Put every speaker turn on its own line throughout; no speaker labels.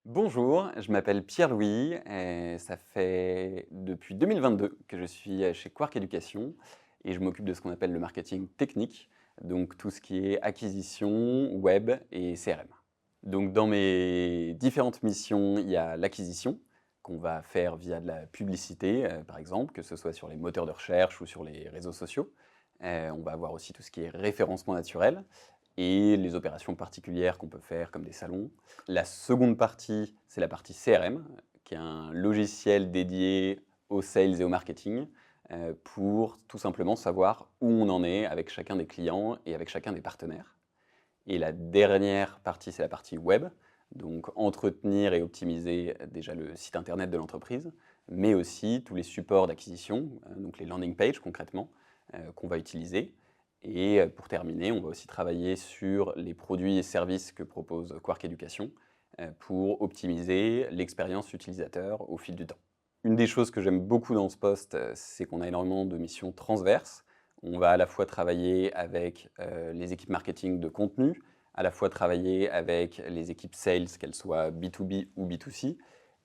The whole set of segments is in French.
Bonjour, je m'appelle Pierre-Louis et ça fait depuis 2022 que je suis chez Quark Éducation et je m'occupe de ce qu'on appelle le marketing technique, donc tout ce qui est acquisition, web et CRM. Donc dans mes différentes missions, il y a l'acquisition qu'on va faire via de la publicité, par exemple, que ce soit sur les moteurs de recherche ou sur les réseaux sociaux. On va avoir aussi tout ce qui est référencement naturel et les opérations particulières qu'on peut faire comme des salons. La seconde partie, c'est la partie CRM, qui est un logiciel dédié aux sales et au marketing, pour tout simplement savoir où on en est avec chacun des clients et avec chacun des partenaires. Et la dernière partie, c'est la partie web, donc entretenir et optimiser déjà le site internet de l'entreprise, mais aussi tous les supports d'acquisition, donc les landing pages concrètement, qu'on va utiliser. Et pour terminer, on va aussi travailler sur les produits et services que propose Quark Éducation pour optimiser l'expérience utilisateur au fil du temps. Une des choses que j'aime beaucoup dans ce poste, c'est qu'on a énormément de missions transverses. On va à la fois travailler avec les équipes marketing de contenu, à la fois travailler avec les équipes sales, qu'elles soient B2B ou B2C,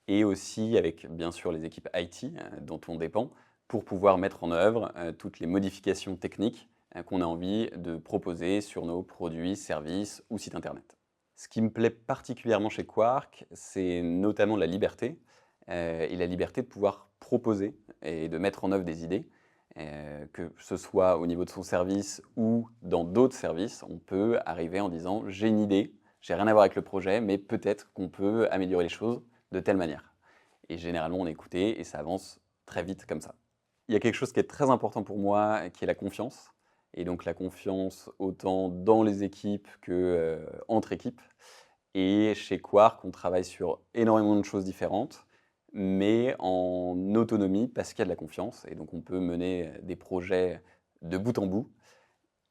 et aussi avec bien sûr les équipes IT dont on dépend, pour pouvoir mettre en œuvre toutes les modifications techniques qu'on a envie de proposer sur nos produits, services ou sites internet. Ce qui me plaît particulièrement chez Quark, c'est notamment la liberté, et la liberté de pouvoir proposer et de mettre en œuvre des idées, que ce soit au niveau de son service ou dans d'autres services. On peut arriver en disant: «J'ai une idée, j'ai rien à voir avec le projet, mais peut-être qu'on peut améliorer les choses de telle manière». Et généralement, on est écouté et ça avance très vite comme ça. Il y a quelque chose qui est très important pour moi, qui est la confiance. Et donc la confiance autant dans les équipes que entre équipes. Et chez Quark, on travaille sur énormément de choses différentes, mais en autonomie parce qu'il y a de la confiance. Et donc on peut mener des projets de bout en bout.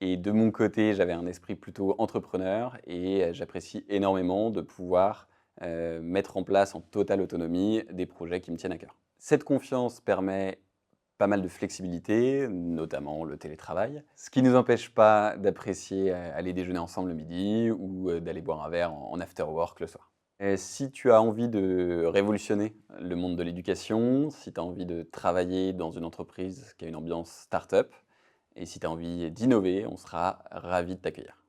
Et de mon côté, j'avais un esprit plutôt entrepreneur et j'apprécie énormément de pouvoir mettre en place en totale autonomie des projets qui me tiennent à cœur. Cette confiance permet pas mal de flexibilité, notamment le télétravail, ce qui ne nous empêche pas d'apprécier aller déjeuner ensemble le midi ou d'aller boire un verre en after work le soir. Et si tu as envie de révolutionner le monde de l'éducation, si tu as envie de travailler dans une entreprise qui a une ambiance start-up, et si tu as envie d'innover, on sera ravis de t'accueillir.